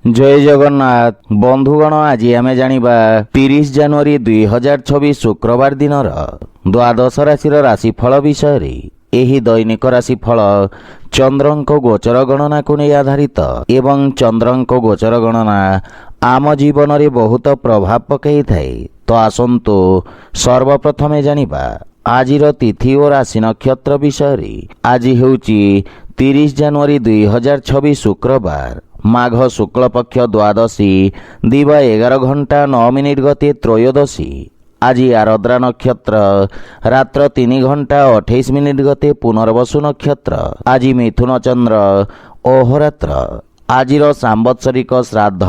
जय जगन्नाथ बंधुगण आज आम जानिबा 30 जनवरी 2026 शुक्रवार दिन द्वादश राशि राशिफल विषय रे। एही दैनिक राशिफल चंद्रंक गोचर गणना को नहीं आधारित एवं चंद्रंक गोचर गणना आम जीवन में बहुत प्रभाव पकई थाए। तो आसंतु सर्वप्रथमे जानिबा आजिर तिथि और राशि नक्षत्र विषय रे। आज हेउची 30 जनवरी 2026 शुक्रवार माघ शुक्ल पक्ष द्वादशी दिवा 11 घंटा 9 मिनिट गते त्रयोदशी। आज आरद्रा नक्षत्र रात्र 3 घंटा 28 मिनिट गते पुनर्वसु नक्षत्र। आज मिथुन चंद्र अहोरात्र। आजिर सांवत्सरिक श्राद्ध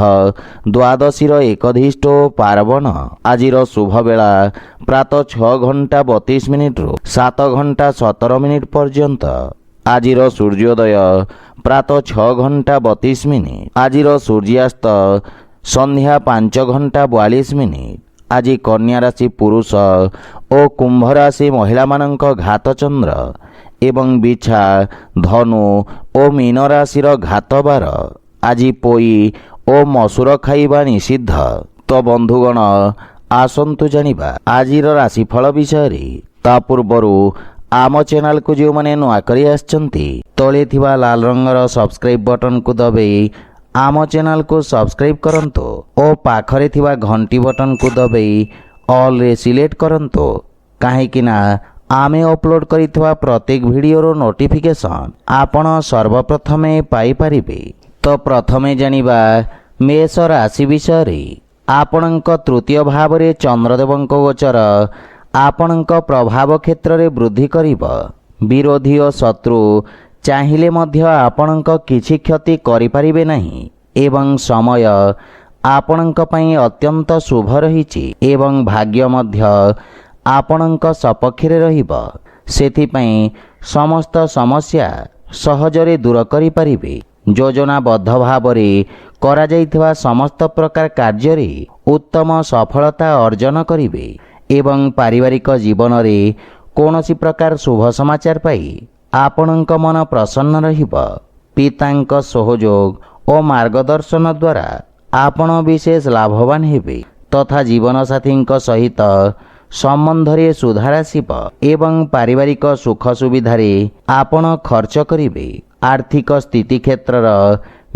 द्वादशीर एकधिष्ट पार्वण। आजिर शुभ बेला प्रातः 6 घंटा 32 मिनिट रु 7 घंटा 17 मिनिट पर्यंत। आजिर सूर्योदय प्रातः 6 घंटा 32 मिनिट। आजिर सूर्यास्त संध्या 5 घंटा 42 मिनिट। आज कन्या राशि पुरुष और कुंभ राशि महिला मानक घात चंद्र एवं बिछा धनु और मीन राशि घात बार। आज पोई और मसूर खाइबा निषिद्ध। तो बंधुगण आसंतु जानिबा आजिर राशिफल विषय रे। ता पूर्वरु आम चैनल को जो मैंने नुआ करी आछंती तले थिबा लाल रंगर सब्सक्राइब बटन को दबाई आम चैनल को सब्सक्राइब करंतो और पाखरे थिबा घंटी बटन को दबाई ऑल रे सिलेक्ट करंतो। काहेकि ना आमे अपलोड करिथवा प्रत्येक वीडियो नोटिफिकेशन आपण सर्वप्रथमे पाई परिबे। तो प्रथमे जानिबा मेष राशि विषय रे। आपणक तृतीय भाव रे चंद्रदेवंक गोचर आपणक प्रभाव क्षेत्र रे वृद्धि करिब। विरोधी और शत्रु चाहिले मध्य आपणक किछि क्षति करि परिबे नहीं एवं समय आपणक पई अत्यंत शुभ रहिछि एवं भाग्य मध्य आपणक सपक्ष रे रहिब। सेथिपई समस्त समस्या सहजरे दूर करि परिबे। योजनाबद्ध भाव रे करा जाइथिबा समस्त प्रकार कार्य रे उत्तम सफलता अर्जन करिबे एवं पारिवारिक जीवन रे कौनसी प्रकार शुभ समाचार पाई आपणक मन प्रसन्न रहिब। पितांक सहयोग और मार्गदर्शन द्वारा आपण विशेष लाभवान हेबे तथा जीवन साथी सहित संबंध रे सुधार आसिब एवं पारिवारिक सुख सुविधा रे आपण खर्च करिबे। आर्थिक स्थिति क्षेत्रर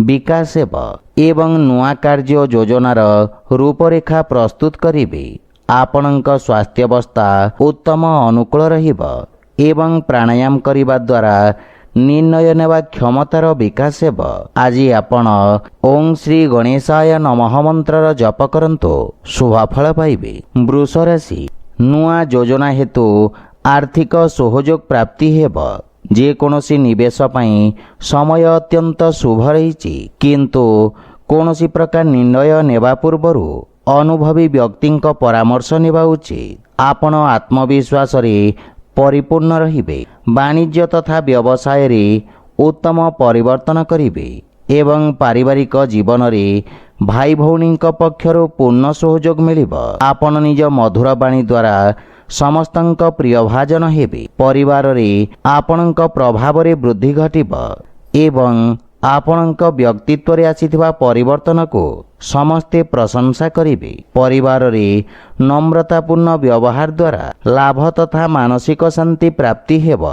विकास हेब एवं नुआ कार्य योजनार रूपरेखा प्रस्तुत करिबे। आपणक स्वास्थ्यावस्था उत्तम अनुकूल रहिब एवं प्राणायाम करिबा द्वारा निर्णय नेवा क्षमतार विकास हेब। आज आपण ओं श्री गणेशाय नमः मंत्रर जप करंतो शुभफल पाइबे। वृष राशि नुआ योजना हेतु आर्थिक सहयोग प्राप्ति हेब। जे कोनोसी निवेश पई समय अत्यंत शुभ रहिछि किंतु कोनोसी प्रकार निर्णय नेवा पूर्वरु अनुभवी व्यक्ति परामर्श नेबा उचित। आपण आत्मविश्वास रे परिपूर्ण रहिबे। वाणिज्य तथा व्यवसाय रे उत्तम परिवर्तन करिबे एवं पारिवारिक जीवन रे भाई भौणी पक्षरु पूर्ण सहयोग मिलिब। आपण निज मधुर वाणी द्वारा समस्तंक प्रिय भाजन हेबे। परिवार रे आपणक प्रभाव रे वृद्धि घटिब एवं आपणक व्यक्तित्व रे आसीथिबा परिवर्तन को समस्ते प्रशंसा करिबे। परिवार रे नम्रतापूर्ण व्यवहार द्वारा लाभ तथा मानसिक शांति प्राप्ति हेब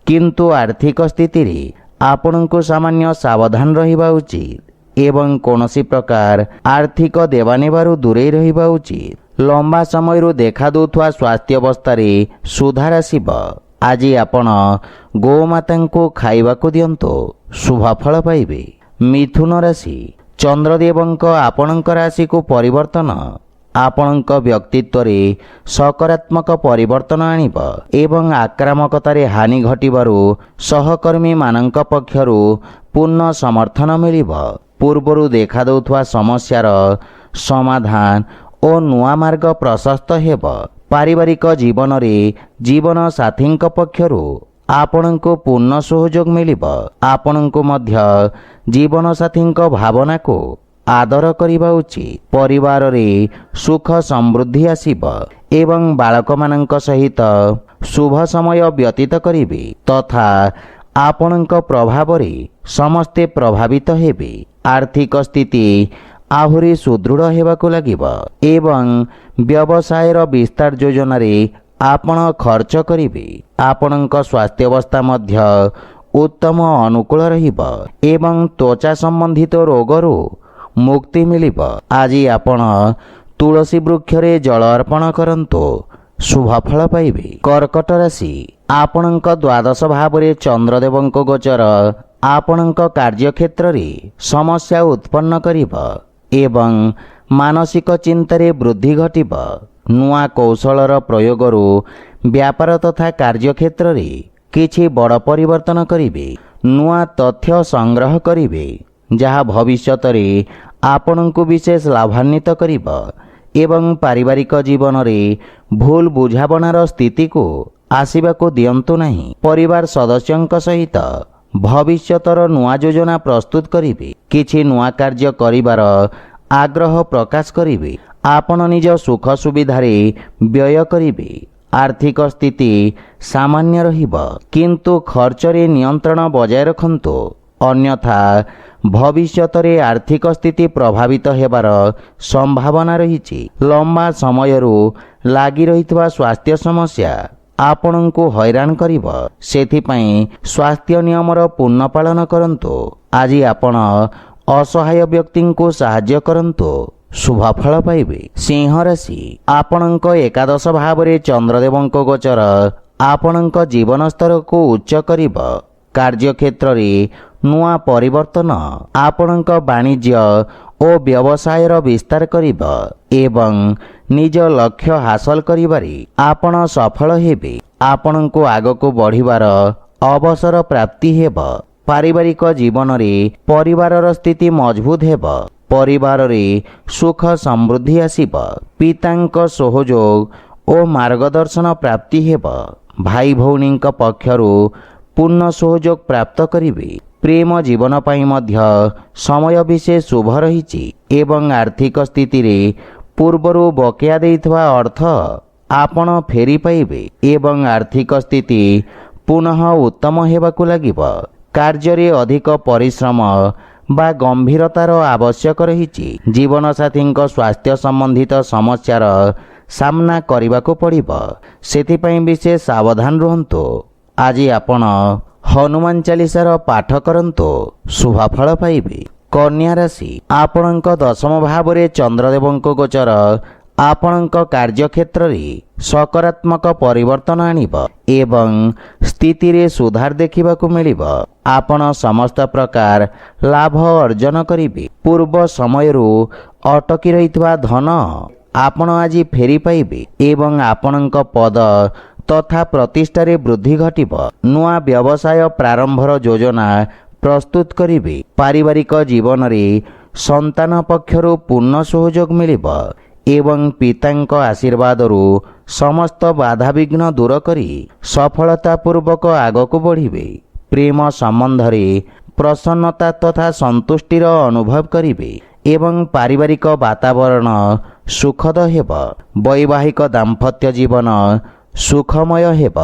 किंतु आर्थिक स्थिति रे आपणको सामान्य सावधान रहिबा उचित एवं कोनोसी प्रकार आर्थिक देवानेबारु दूरे रहिबा उचित। लंबा समय देखा दउथवा स्वास्थ्य अवस्था रे सुधार आसिब। आज आपण गोमाता को खाइबा को दियंतो शुभफल पाइबे। मिथुन राशि चंद्रदेवंक आपणक राशि को परिवर्तन आपणक व्यक्तित्व रे सकारात्मक परिवर्तन आनिब एवं आक्रामकता रे हानि घटिबारु सहकर्मी मानक पक्षरु पूर्ण समर्थन मिलिब। पूर्वरु देखा दउथवा समस्यार समाधान और नुआ मार्ग प्रशस्त हेब। पारिवारिक जीवन रे जीवन साथी पक्षरु आपणको पूर्ण सहयोग मिलिब। आपणको मध्य जीवन साथी भावना को आदर करिबा उचित। परिवार रे सुख समृद्धि आसिब एवं बालक मानक सहित शुभ समय व्यतीत करिबे तथा ଆପଣଙ୍କ ପ୍ରଭାବରେ ସମସ୍ତେ ପ୍ରଭାବିତ ହେବେ। ଆର୍ଥିକ ସ୍ଥିତି ଆହୁରି ସୁଦୃଢ଼ ହେବାକୁ ଲାଗିବ ଏବଂ ବ୍ୟବସାୟର ବିସ୍ତାର ଯୋଜନାରେ ଆପଣ ଖର୍ଚ୍ଚ କରିବେ। ଆପଣଙ୍କ ସ୍ୱାସ୍ଥ୍ୟାବସ୍ଥା ମଧ୍ୟ ଉତ୍ତମ ଅନୁକୂଳ ରହିବ ଏବଂ ତ୍ୱଚା ସମ୍ବନ୍ଧିତ ରୋଗରୁ ମୁକ୍ତି ମିଳିବ। ଆଜି ଆପଣ ତୁଳସୀ ବୃକ୍ଷରେ ଜଳ ଅର୍ପଣ କରନ୍ତୁ, ଶୁଭ ଫଳ ପାଇବେ। କର୍କଟ ରାଶି, ଆପଣଙ୍କ ଦ୍ୱାଦଶ ଭାବରେ ଚନ୍ଦ୍ରଦେବଙ୍କ ଗୋଚର ଆପଣଙ୍କ କାର୍ଯ୍ୟକ୍ଷେତ୍ରରେ ସମସ୍ୟା ଉତ୍ପନ୍ନ କରିବ ଏବଂ ମାନସିକ ଚିନ୍ତାରେ ବୃଦ୍ଧି ଘଟିବ। ନୂଆ କୌଶଳର ପ୍ରୟୋଗରୁ ବ୍ୟାପାର ତଥା କାର୍ଯ୍ୟକ୍ଷେତ୍ରରେ କିଛି ବଡ଼ ପରିବର୍ତ୍ତନ କରିବେ। ନୂଆ ତଥ୍ୟ ସଂଗ୍ରହ କରିବେ ଯାହା ଭବିଷ୍ୟତରେ ଆପଣଙ୍କୁ ବିଶେଷ ଲାଭାନ୍ୱିତ କରିବ ଏବଂ ପାରିବାରିକ ଜୀବନରେ ଭୁଲ ବୁଝାମଣାର ସ୍ଥିତିକୁ ଆସିବାକୁ ଦିଅନ୍ତୁ ନାହିଁ। ପରିବାର ସଦସ୍ୟଙ୍କ ସହିତ ଭବିଷ୍ୟତର ନୂଆ ଯୋଜନା ପ୍ରସ୍ତୁତ କରିବେ। କିଛି ନୂଆ କାର୍ଯ୍ୟ କରିବାର ଆଗ୍ରହ ପ୍ରକାଶ କରିବେ। ଆପଣ ନିଜ ସୁଖ ସୁବିଧାରେ ବ୍ୟୟ କରିବେ। ଆର୍ଥିକ ସ୍ଥିତି ସାମାନ୍ୟ ରହିବ କିନ୍ତୁ ଖର୍ଚ୍ଚରେ ନିୟନ୍ତ୍ରଣ ବଜାୟ ରଖନ୍ତୁ, ଅନ୍ୟଥା ଭବିଷ୍ୟତରେ ଆର୍ଥିକ ସ୍ଥିତି ପ୍ରଭାବିତ ହେବାର ସମ୍ଭାବନା ରହିଛି। ଲମ୍ବା ସମୟରୁ ଲାଗି ରହିଥିବା ସ୍ୱାସ୍ଥ୍ୟ ସମସ୍ୟା ଆପଣଙ୍କୁ ହଇରାଣ କରିବ, ସେଥିପାଇଁ ସ୍ୱାସ୍ଥ୍ୟ ନିୟମର ପୂର୍ଣ୍ଣ ପାଳନ କରନ୍ତୁ। ଆଜି ଆପଣ ଅସହାୟ ବ୍ୟକ୍ତିଙ୍କୁ ସାହାଯ୍ୟ କରନ୍ତୁ, ଶୁଭ ଫଳ ପାଇବେ। ସିଂହ ରାଶି, ଆପଣଙ୍କ ଏକାଦଶ ଭାବରେ ଚନ୍ଦ୍ରଦେବଙ୍କ ଗୋଚର ଆପଣଙ୍କ ଜୀବନ ସ୍ତରକୁ ଉଚ୍ଚ କରିବ। କାର୍ଯ୍ୟକ୍ଷେତ୍ରରେ ନୂଆ ପରିବର୍ତ୍ତନ ଆପଣଙ୍କ ବାଣିଜ୍ୟ ଓ ବ୍ୟବସାୟର ବିସ୍ତାର କରିବ ଏବଂ ନିଜ ଲକ୍ଷ୍ୟ ହାସଲ କରିବାରେ ଆପଣ ସଫଳ ହେବେ। ଆପଣଙ୍କୁ ଆଗକୁ ବଢ଼ିବାର ଅବସର ପ୍ରାପ୍ତି ହେବ। ପାରିବାରିକ ଜୀବନରେ ପରିବାରର ସ୍ଥିତି ମଜବୁତ ହେବ। ପରିବାରରେ ସୁଖ ସମୃଦ୍ଧି ଆସିବ। ପିତାଙ୍କ ସହଯୋଗ ଓ ମାର୍ଗଦର୍ଶନ ପ୍ରାପ୍ତି ହେବ। ଭାଇ ଭଉଣୀଙ୍କ ପକ୍ଷରୁ ପୂର୍ଣ୍ଣ ସହଯୋଗ ପ୍ରାପ୍ତ କରିବେ। ପ୍ରେମ ଜୀବନ ପାଇଁ ମଧ୍ୟ ସମୟ ବିଶେଷ ଶୁଭ ରହିଛି ଏବଂ ଆର୍ଥିକ ସ୍ଥିତିରେ ପୂର୍ବରୁ ବକେୟା ଦେଇଥିବା ଅର୍ଥ ଆପଣ ଫେରି ପାଇବେ ଏବଂ ଆର୍ଥିକ ସ୍ଥିତି ପୁନଃ ଉତ୍ତମ ହେବାକୁ ଲାଗିବ। କାର୍ଯ୍ୟରେ ଅଧିକ ପରିଶ୍ରମ ବା ଗମ୍ଭୀରତାର ଆବଶ୍ୟକ ରହିଛି। ଜୀବନସାଥୀଙ୍କ ସ୍ୱାସ୍ଥ୍ୟ ସମ୍ବନ୍ଧିତ ସମସ୍ୟାର ସାମ୍ନା କରିବାକୁ ପଡ଼ିବ, ସେଥିପାଇଁ ବିଶେଷ ସାବଧାନ ରୁହନ୍ତୁ। ଆଜି ଆପଣ ହନୁମାନ ଚାଳିଶାର ପାଠ କରନ୍ତୁ, ଶୁଭ ଫଳ ପାଇବେ। କନ୍ୟା ରାଶି, ଆପଣଙ୍କ ଦଶମ ଭାବରେ ଚନ୍ଦ୍ରଦେବଙ୍କ ଗୋଚର ଆପଣଙ୍କ କାର୍ଯ୍ୟକ୍ଷେତ୍ରରେ ସକାରାତ୍ମକ ପରିବର୍ତ୍ତନ ଆଣିବ ଏବଂ ସ୍ଥିତିରେ ସୁଧାର ଦେଖିବାକୁ ମିଳିବ। ଆପଣ ସମସ୍ତ ପ୍ରକାର ଲାଭ ଅର୍ଜନ କରିବେ। ପୂର୍ବ ସମୟରୁ ଅଟକି ରହିଥିବା ଧନ ଆପଣ ଆଜି ଫେରି ପାଇବେ ଏବଂ ଆପଣଙ୍କ ପଦ ତଥା ପ୍ରତିଷ୍ଠାରେ ବୃଦ୍ଧି ଘଟିବ। ନୂଆ ବ୍ୟବସାୟ ପ୍ରାରମ୍ଭର ଯୋଜନା ପ୍ରସ୍ତୁତ କରିବେ। ପାରିବାରିକ ଜୀବନରେ ସନ୍ତାନ ପକ୍ଷରୁ ପୂର୍ଣ୍ଣ ସହଯୋଗ ମିଳିବ ଏବଂ ପିତାଙ୍କ ଆଶୀର୍ବାଦରୁ ସମସ୍ତ ବାଧାବିଘ୍ନ ଦୂର କରି ସଫଳତାପୂର୍ବକ ଆଗକୁ ବଢ଼ିବେ। ପ୍ରେମ ସମ୍ବନ୍ଧରେ ପ୍ରସନ୍ନତା ତଥା ସନ୍ତୁଷ୍ଟିର ଅନୁଭବ କରିବେ ଏବଂ ପାରିବାରିକ ବାତାବରଣ ସୁଖଦ ହେବ। ବୈବାହିକ ଦାମ୍ପତ୍ୟ ଜୀବନ ସୁଖମୟ ହେବ।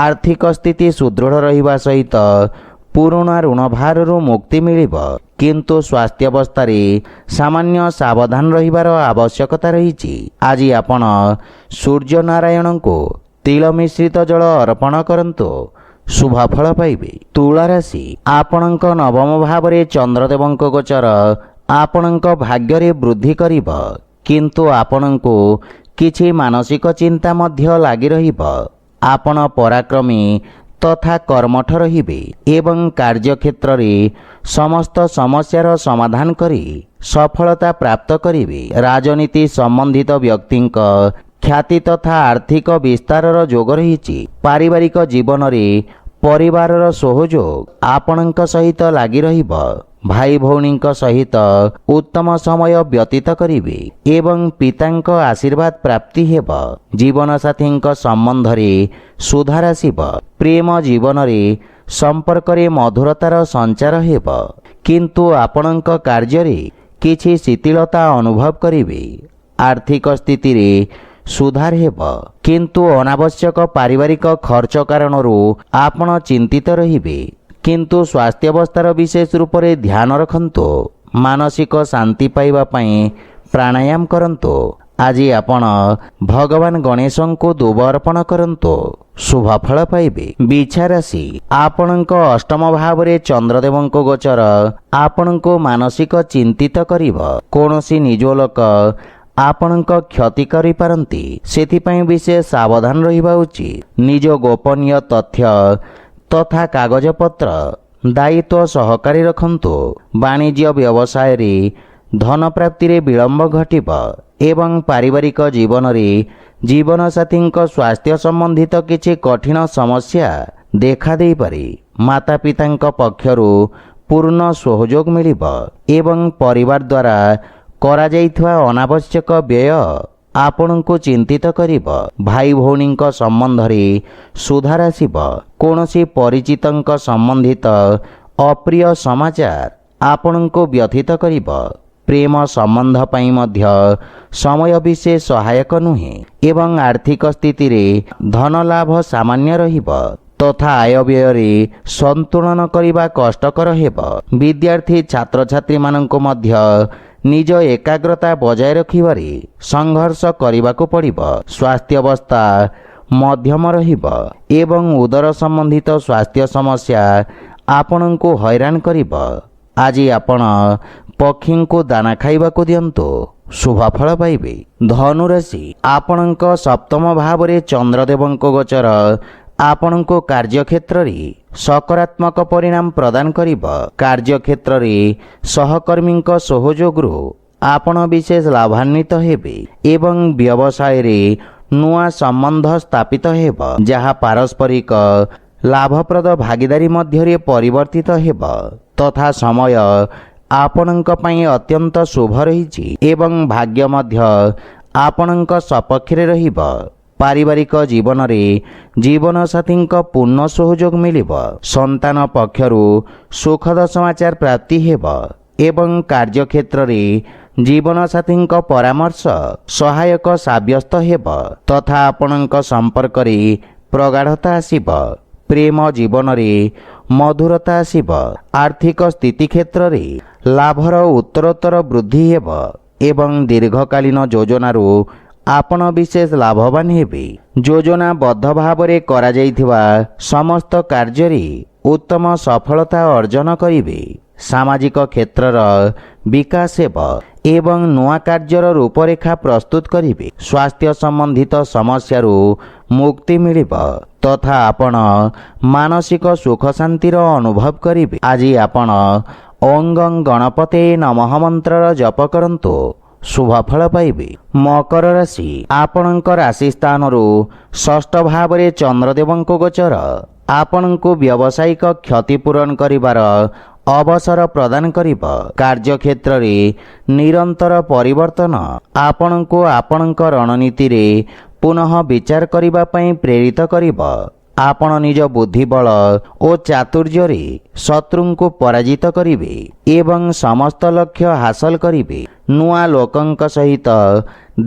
ଆର୍ଥିକ ସ୍ଥିତି ସୁଦୃଢ଼ ରହିବା ସହିତ ପୁରୁଣା ଋଣଭାରରୁ ମୁକ୍ତି ମିଳିବ କିନ୍ତୁ ସ୍ୱାସ୍ଥ୍ୟାବସ୍ଥାରେ ସାମାନ୍ୟ ସାବଧାନ ରହିବାର ଆବଶ୍ୟକତା ରହିଛି। ଆଜି ଆପଣ ସୂର୍ଯ୍ୟନାରାୟଣଙ୍କୁ ତିଳ ମିଶ୍ରିତ ଜଳ ଅର୍ପଣ କରନ୍ତୁ, ଶୁଭ ଫଳ ପାଇବେ। ତୁଳା ରାଶି, ଆପଣଙ୍କ ନବମ ଭାବରେ ଚନ୍ଦ୍ରଦେବଙ୍କ ଗୋଚର ଆପଣଙ୍କ ଭାଗ୍ୟରେ ବୃଦ୍ଧି କରିବ କିନ୍ତୁ ଆପଣଙ୍କୁ କିଛି ମାନସିକ ଚିନ୍ତା ମଧ୍ୟ ଲାଗି ରହିବ। ଆପଣ ପରାକ୍ରମୀ ତଥା କର୍ମଠ ରହିବେ ଏବଂ କାର୍ଯ୍ୟକ୍ଷେତ୍ରରେ ସମସ୍ତ ସମସ୍ୟାର ସମାଧାନ କରି ସଫଳତା ପ୍ରାପ୍ତ କରିବେ। ରାଜନୀତି ସମ୍ବନ୍ଧିତ ବ୍ୟକ୍ତିଙ୍କ ଖ୍ୟାତି ତଥା ଆର୍ଥିକ ବିସ୍ତାରର ଯୋଗ ରହିଛି। ପାରିବାରିକ ଜୀବନରେ ପରିବାରର ସହଯୋଗ ଆପଣଙ୍କ ସହିତ ଲାଗି ରହିବ। ଭାଇ ଭଉଣୀଙ୍କ ସହିତ ଉତ୍ତମ ସମୟ ବ୍ୟତୀତ କରିବେ ଏବଂ ପିତାଙ୍କ ଆଶୀର୍ବାଦ ପ୍ରାପ୍ତି ହେବ। ଜୀବନସାଥୀଙ୍କ ସମ୍ବନ୍ଧରେ ସୁଧାର ଆସିବ। ପ୍ରେମ ଜୀବନରେ ସମ୍ପର୍କରେ ମଧୁରତାର ସଞ୍ଚାର ହେବ କିନ୍ତୁ ଆପଣଙ୍କ କାର୍ଯ୍ୟରେ କିଛି ଶିଥିଳତା ଅନୁଭବ କରିବେ। ଆର୍ଥିକ ସ୍ଥିତିରେ ସୁଧାର ହେବ କିନ୍ତୁ ଅନାବଶ୍ୟକ ପାରିବାରିକ ଖର୍ଚ୍ଚ କାରଣରୁ ଆପଣ ଚିନ୍ତିତ ରହିବେ। କିନ୍ତୁ ସ୍ୱାସ୍ଥ୍ୟାବସ୍ଥାର ବିଶେଷ ରୂପରେ ଧ୍ୟାନ ରଖନ୍ତୁ। ମାନସିକ ଶାନ୍ତି ପାଇବା ପାଇଁ ପ୍ରାଣାୟାମ କରନ୍ତୁ। ଆଜି ଆପଣ ଭଗବାନ ଗଣେଶଙ୍କୁ ଦୁବ ଅର୍ପଣ କରନ୍ତୁ, ଶୁଭ ଫଳ ପାଇବେ। ବିଛା ରାଶି, ଆପଣଙ୍କ ଅଷ୍ଟମ ଭାବରେ ଚନ୍ଦ୍ରଦେବଙ୍କ ଗୋଚର ଆପଣଙ୍କୁ ମାନସିକ ଚିନ୍ତିତ କରିବ। କୌଣସି ନିଜ ଲୋକ ଆପଣଙ୍କ କ୍ଷତି କରିପାରନ୍ତି, ସେଥିପାଇଁ ବିଶେଷ ସାବଧାନ ରହିବା ଉଚିତ। ନିଜ ଗୋପନୀୟ ତଥ୍ୟ ତଥା କାଗଜପତ୍ର ଦାୟିତ୍ୱ ସହକାରେ ରଖନ୍ତୁ। ବାଣିଜ୍ୟ ବ୍ୟବସାୟରେ ଧନ ପ୍ରାପ୍ତିରେ ବିଳମ୍ବ ଘଟିବ ଏବଂ ପାରିବାରିକ ଜୀବନରେ ଜୀବନସାଥୀଙ୍କ ସ୍ୱାସ୍ଥ୍ୟ ସମ୍ବନ୍ଧିତ କିଛି କଠିନ ସମସ୍ୟା ଦେଖାଦେଇପାରେ। ମାତାପିତାଙ୍କ ପକ୍ଷରୁ ପୂର୍ଣ୍ଣ ସହଯୋଗ ମିଳିବ ଏବଂ ପରିବାର ଦ୍ୱାରା କରାଯାଇଥିବା ଅନାବଶ୍ୟକ ବ୍ୟୟ ଆପଣଙ୍କୁ ଚିନ୍ତିତ କରିବ। ଭାଇ ଭଉଣୀଙ୍କ ସମ୍ବନ୍ଧରେ ସୁଧାର ଆସିବ। କୌଣସି ପରିଚିତଙ୍କ ସମ୍ବନ୍ଧିତ ଅପ୍ରିୟ ସମାଚାର ଆପଣଙ୍କୁ ବ୍ୟଥିତ କରିବ। ପ୍ରେମ ସମ୍ବନ୍ଧ ପାଇଁ ମଧ୍ୟ ସମୟ ବିଶେଷ ସହାୟକ ନୁହେଁ ଏବଂ ଆର୍ଥିକ ସ୍ଥିତିରେ ଧନ ଲାଭ ସାମାନ୍ୟ ରହିବ ତଥା ଆୟ ବ୍ୟୟରେ ସନ୍ତୁଳନ କରିବା କଷ୍ଟକର ହେବ। ବିଦ୍ୟାର୍ଥୀ ଛାତ୍ରଛାତ୍ରୀମାନଙ୍କୁ ମଧ୍ୟ ନିଜ ଏକାଗ୍ରତା ବଜାୟ ରଖିବାରେ ସଂଘର୍ଷ କରିବାକୁ ପଡ଼ିବ। ସ୍ୱାସ୍ଥ୍ୟାବସ୍ଥା ମଧ୍ୟମ ରହିବ ଏବଂ ଉଦର ସମ୍ବନ୍ଧିତ ସ୍ୱାସ୍ଥ୍ୟ ସମସ୍ୟା ଆପଣଙ୍କୁ ହଇରାଣ କରିବ। ଆଜି ଆପଣ ପକ୍ଷୀଙ୍କୁ ଦାନା ଖାଇବାକୁ ଦିଅନ୍ତୁ, ଶୁଭ ଫଳ ପାଇବେ। ଧନୁରାଶି, ଆପଣଙ୍କ ସପ୍ତମ ଭାବରେ ଚନ୍ଦ୍ରଦେବଙ୍କ ଗୋଚର ଆପଣଙ୍କୁ କାର୍ଯ୍ୟକ୍ଷେତ୍ରରେ ସକାରାତ୍ମକ ପରିଣାମ ପ୍ରଦାନ କରିବ। କାର୍ଯ୍ୟକ୍ଷେତ୍ରରେ ସହକର୍ମୀଙ୍କ ସହଯୋଗରୁ ଆପଣ ବିଶେଷ ଲାଭାନ୍ୱିତ ହେବେ ଏବଂ ବ୍ୟବସାୟରେ ନୂଆ ସମ୍ବନ୍ଧ ସ୍ଥାପିତ ହେବ, ଯାହା ପାରସ୍ପରିକ ଲାଭପ୍ରଦ ଭାଗିଦାରୀ ମଧ୍ୟରେ ପରିବର୍ତ୍ତିତ ହେବ ତଥା ସମୟ ଆପଣଙ୍କ ପାଇଁ ଅତ୍ୟନ୍ତ ଶୁଭ ରହିଛି ଏବଂ ଭାଗ୍ୟ ମଧ୍ୟ ଆପଣଙ୍କ ସପକ୍ଷରେ ରହିବ। ପାରିବାରିକ ଜୀବନରେ ଜୀବନସାଥୀଙ୍କ ପୂର୍ଣ୍ଣ ସହଯୋଗ ମିଳିବ। ସନ୍ତାନ ପକ୍ଷରୁ ସୁଖଦ ସମାଚାର ପ୍ରାପ୍ତି ହେବ ଏବଂ କାର୍ଯ୍ୟକ୍ଷେତ୍ରରେ ଜୀବନସାଥୀଙ୍କ ପରାମର୍ଶ ସହାୟକ ସାବ୍ୟସ୍ତ ହେବ ତଥା ଆପଣଙ୍କ ସମ୍ପର୍କରେ ପ୍ରଗାଢ଼ତା ଆସିବ। ପ୍ରେମ ଜୀବନରେ ମଧୁରତା ଆସିବ। ଆର୍ଥିକ ସ୍ଥିତି କ୍ଷେତ୍ରରେ ଲାଭର ଉତ୍ତରୋତ୍ତର ବୃଦ୍ଧି ହେବ ଏବଂ ଦୀର୍ଘକାଳୀନ ଯୋଜନାରୁ ଆପଣ ବିଶେଷ ଲାଭବାନ ହେବେ। ଯୋଜନାବଦ୍ଧ ଭାବରେ କରାଯାଇଥିବା ସମସ୍ତ କାର୍ଯ୍ୟରେ ଉତ୍ତମ ସଫଳତା ଅର୍ଜନ କରିବେ। ସାମାଜିକ କ୍ଷେତ୍ରର ବିକାଶ ହେବ ଏବଂ ନୂଆ କାର୍ଯ୍ୟର ରୂପରେଖା ପ୍ରସ୍ତୁତ କରିବେ। ସ୍ୱାସ୍ଥ୍ୟ ସମ୍ବନ୍ଧିତ ସମସ୍ୟାରୁ ମୁକ୍ତି ମିଳିବ ତଥା ଆପଣ ମାନସିକ ସୁଖ ଶାନ୍ତିର ଅନୁଭବ କରିବେ। ଆଜି ଆପଣ ଓଁ ଗଂ ଗଣପତେ ନମଃ ମନ୍ତ୍ରର ଜପ କରନ୍ତୁ, ଶୁଭ ଫଳ ପାଇବେ। ମକର ରାଶି, ଆପଣଙ୍କ ରାଶି ସ୍ଥାନରୁ ଷଷ୍ଠ ଭାବରେ ଚନ୍ଦ୍ରଦେବଙ୍କ ଗୋଚର ଆପଣଙ୍କୁ ବ୍ୟବସାୟିକ କ୍ଷତିପୂରଣ କରିବାର ଅବସର ପ୍ରଦାନ କରିବ। କାର୍ଯ୍ୟକ୍ଷେତ୍ରରେ ନିରନ୍ତର ପରିବର୍ତ୍ତନ ଆପଣଙ୍କୁ ଆପଣଙ୍କ ରଣନୀତିରେ ପୁନଃ ବିଚାର କରିବା ପାଇଁ ପ୍ରେରିତ କରିବ। ଆପଣ ନିଜ ବୁଦ୍ଧିବଳ ଓ ଚାତୁର୍ଯ୍ୟରେ ଶତ୍ରୁଙ୍କୁ ପରାଜିତ କରିବେ ଏବଂ ସମସ୍ତ ଲକ୍ଷ୍ୟ ହାସଲ କରିବେ। ନୂଆ ଲୋକଙ୍କ ସହିତ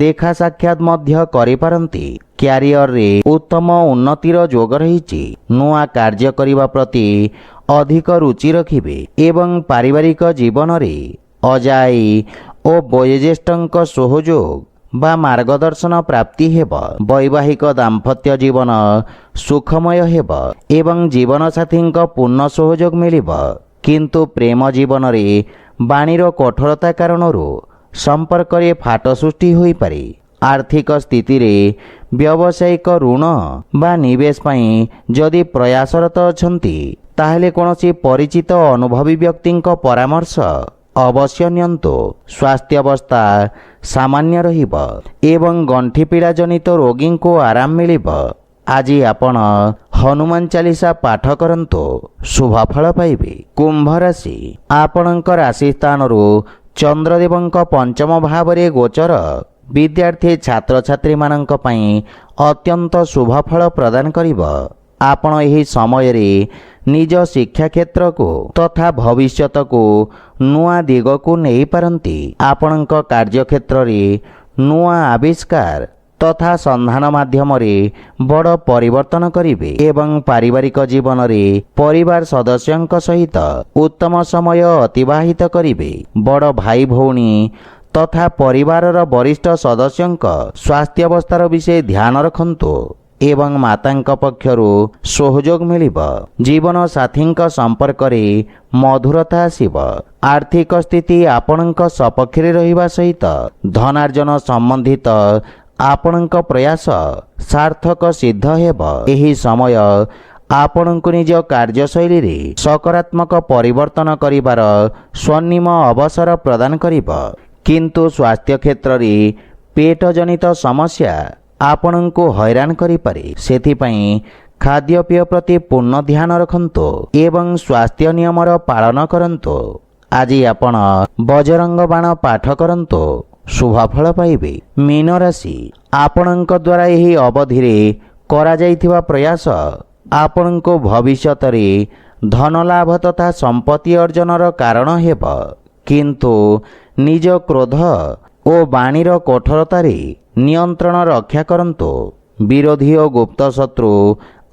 ଦେଖା ସାକ୍ଷାତ ମଧ୍ୟ କରିପାରନ୍ତି। କ୍ୟାରିୟରରେ ଉତ୍ତମ ଉନ୍ନତିର ଯୋଗ ରହିଛି। ନୂଆ କାର୍ଯ୍ୟ କରିବା ପ୍ରତି ଅଧିକ ରୁଚି ରଖିବେ ଏବଂ ପାରିବାରିକ ଜୀବନରେ ଅଜାଇ ଓ ବୟୋଜ୍ୟେଷ୍ଠଙ୍କ ସହଯୋଗ ବା ମାର୍ଗଦର୍ଶନ ପ୍ରାପ୍ତି ହେବ। ବୈବାହିକ ଦାମ୍ପତ୍ୟ ଜୀବନ ସୁଖମୟ ହେବ ଏବଂ ଜୀବନସାଥୀଙ୍କ ପୂର୍ଣ୍ଣ ସହଯୋଗ ମିଳିବ। କିନ୍ତୁ ପ୍ରେମ ଜୀବନରେ ବାଣୀର କଠୋରତା କାରଣରୁ ସମ୍ପର୍କରେ ଫାଟ ସୃଷ୍ଟି ହୋଇପାରେ। ଆର୍ଥିକ ସ୍ଥିତିରେ ବ୍ୟବସାୟିକ ଋଣ ବା ନିବେଶ ପାଇଁ ଯଦି ପ୍ରୟାସରତ ଅଛନ୍ତି, ତାହେଲେ କୌଣସି ପରିଚିତ ଅନୁଭବୀ ବ୍ୟକ୍ତିଙ୍କ ପରାମର୍ଶ ଅବଶ୍ୟ ନିଅନ୍ତୁ। ସ୍ୱାସ୍ଥ୍ୟାବସ୍ଥା ସାମାନ୍ୟ ରହିବ ଏବଂ ଗଣ୍ଠି ପୀଡ଼ା ଜନିତ ରୋଗୀଙ୍କୁ ଆରାମ ମିଳିବ। ଆଜି ଆପଣ ହନୁମାନ ଚାଳିଶା ପାଠ କରନ୍ତୁ, ଶୁଭ ଫଳ ପାଇବେ। କୁମ୍ଭ ରାଶି, ଆପଣଙ୍କ ରାଶି ସ୍ଥାନରୁ ଚନ୍ଦ୍ରଦେବଙ୍କ ପଞ୍ଚମ ଭାବରେ ଗୋଚର ବିଦ୍ୟାର୍ଥୀ ଛାତ୍ରଛାତ୍ରୀମାନଙ୍କ ପାଇଁ ଅତ୍ୟନ୍ତ ଶୁଭ ଫଳ ପ୍ରଦାନ କରିବ। ଆପଣ ଏହି ସମୟରେ ନିଜ ଶିକ୍ଷା କ୍ଷେତ୍ରକୁ ତଥା ଭବିଷ୍ୟତକୁ ନୂଆ ଦିଗକୁ ନେଇପାରନ୍ତି। ଆପଣଙ୍କ କାର୍ଯ୍ୟକ୍ଷେତ୍ରରେ ନୂଆ ଆବିଷ୍କାର ତଥା ସନ୍ଧାନ ମାଧ୍ୟମରେ ବଡ଼ ପରିବର୍ତ୍ତନ କରିବେ ଏବଂ ପାରିବାରିକ ଜୀବନରେ ପରିବାର ସଦସ୍ୟଙ୍କ ସହିତ ଉତ୍ତମ ସମୟ ଅତିବାହିତ କରିବେ। ବଡ଼ ଭାଇ ଭଉଣୀ ତଥା ପରିବାରର ବରିଷ୍ଠ ସଦସ୍ୟଙ୍କ ସ୍ୱାସ୍ଥ୍ୟାବସ୍ଥାର ବିଷୟ ଧ୍ୟାନ ରଖନ୍ତୁ ଏବଂ ମାତାଙ୍କ ପକ୍ଷରୁ ସହଯୋଗ ମିଳିବ। ଜୀବନ ସାଥୀଙ୍କ ସମ୍ପର୍କରେ ମଧୁରତା ଆସିବ। ଆର୍ଥିକ ସ୍ଥିତି ଆପଣଙ୍କ ସପକ୍ଷରେ ରହିବା ସହିତ ଧନାର୍ଜନ ସମ୍ବନ୍ଧିତ ଆପଣଙ୍କ ପ୍ରୟାସ ସାର୍ଥକ ସିଦ୍ଧ ହେବ। ଏହି ସମୟ ଆପଣଙ୍କୁ ନିଜ କାର୍ଯ୍ୟଶୈଳୀରେ ସକାରାତ୍ମକ ପରିବର୍ତ୍ତନ କରିବାର ସ୍ୱର୍ଣ୍ଣିମ ଅବସର ପ୍ରଦାନ କରିବ। କିନ୍ତୁ ସ୍ୱାସ୍ଥ୍ୟ କ୍ଷେତ୍ରରେ ପେଟଜନିତ ସମସ୍ୟା ଆପଣଙ୍କୁ ହଇରାଣ କରିପାରେ। ସେଥିପାଇଁ ଖାଦ୍ୟପେୟ ପ୍ରତି ପୂର୍ଣ୍ଣ ଧ୍ୟାନ ରଖନ୍ତୁ ଏବଂ ସ୍ୱାସ୍ଥ୍ୟ ନିୟମର ପାଳନ କରନ୍ତୁ। ଆଜି ଆପଣ ବଜରଙ୍ଗ ବାଣ ପାଠ କରନ୍ତୁ, ଶୁଭଫଳ ପାଇବେ। ମୀନ ରାଶି, ଆପଣଙ୍କ ଦ୍ୱାରା ଏହି ଅବଧିରେ କରାଯାଇଥିବା ପ୍ରୟାସ ଆପଣଙ୍କୁ ଭବିଷ୍ୟତରେ ଧନଲାଭ ତଥା ସମ୍ପତ୍ତି ଅର୍ଜନର କାରଣ ହେବ। କିନ୍ତୁ ନିଜ କ୍ରୋଧ ଓ ବାଣୀର କଠୋରତାରେ ନିୟନ୍ତ୍ରଣ ରକ୍ଷା କରନ୍ତୁ। ବିରୋଧୀ ଓ ଗୁପ୍ତ ଶତ୍ରୁ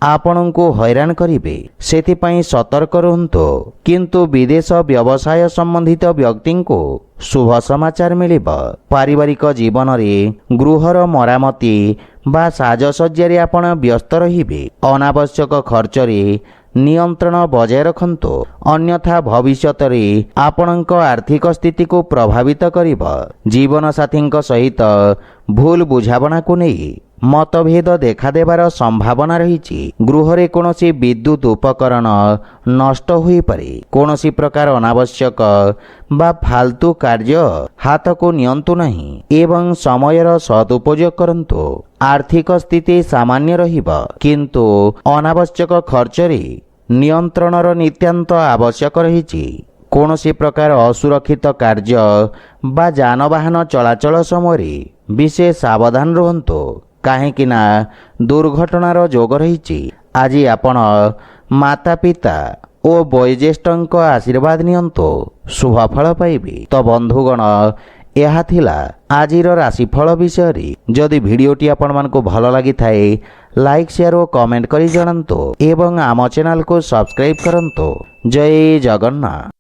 ଆପଣଙ୍କୁ ହଇରାଣ କରିବେ, ସେଥିପାଇଁ ସତର୍କ ରୁହନ୍ତୁ। କିନ୍ତୁ ବିଦେଶ ବ୍ୟବସାୟ ସମ୍ବନ୍ଧିତ ବ୍ୟକ୍ତିଙ୍କୁ ଶୁଭ ସମାଚାର ମିଳିବ। ପାରିବାରିକ ଜୀବନରେ ଗୃହର ମରାମତି ବା ସାଜସଜ୍ଜାରେ ଆପଣ ବ୍ୟସ୍ତ ରହିବେ। ଅନାବଶ୍ୟକ ଖର୍ଚ୍ଚରେ ନିୟନ୍ତ୍ରଣ ବଜାୟ ରଖନ୍ତୁ, ଅନ୍ୟଥା ଭବିଷ୍ୟତରେ ଆପଣଙ୍କ ଆର୍ଥିକ ସ୍ଥିତିକୁ ପ୍ରଭାବିତ କରିବ। ଜୀବନସାଥୀଙ୍କ ସହିତ ଭୁଲ ବୁଝାମଣାକୁ ନେଇ ମତଭେଦ ଦେଖାଦେବାର ସମ୍ଭାବନା ରହିଛି। ଗୃହରେ କୌଣସି ବିଦ୍ୟୁତ୍ ଉପକରଣ ନଷ୍ଟ ହୋଇପାରେ। କୌଣସି ପ୍ରକାର ଅନାବଶ୍ୟକ ବା ଫାଲତୁ କାର୍ଯ୍ୟ ହାତକୁ ନିଅନ୍ତୁ ନାହିଁ ଏବଂ ସମୟର ସଦୁପଯୋଗ କରନ୍ତୁ। ଆର୍ଥିକ ସ୍ଥିତି ସାମାନ୍ୟ ରହିବ, କିନ୍ତୁ ଅନାବଶ୍ୟକ ଖର୍ଚ୍ଚରେ ନିୟନ୍ତ୍ରଣର ନିତାନ୍ତ ଆବଶ୍ୟକ ରହିଛି। କୌଣସି ପ୍ରକାର ଅସୁରକ୍ଷିତ କାର୍ଯ୍ୟ ବା ଯାନବାହନ ଚଳାଚଳ ସମୟରେ ବିଶେଷ ସାବଧାନ ରୁହନ୍ତୁ, କାହିଁକି ନା ଦୁର୍ଘଟଣାର ଯୋଗ ରହିଛି। ଆଜି ଆପଣ ମାତା ପିତା ଓ ବୟୋଜ୍ୟେଷ୍ଠଙ୍କ ଆଶୀର୍ବାଦ ନିଅନ୍ତୁ, ଶୁଭଫଳ ପାଇବେ। ତ ବନ୍ଧୁଗଣ, ଏହା ଥିଲା ଆଜିର ରାଶିଫଳ ବିଷୟରେ। ଯଦି ଭିଡ଼ିଓଟି ଆପଣମାନଙ୍କୁ ଭଲ ଲାଗିଥାଏ, ଲାଇକ୍, ସେୟାର ଓ କମେଣ୍ଟ କରି ଜଣାନ୍ତୁ ଏବଂ ଆମ ଚ୍ୟାନେଲକୁ ସବସ୍କ୍ରାଇବ୍ କରନ୍ତୁ। ଜୟ ଜଗନ୍ନାଥ।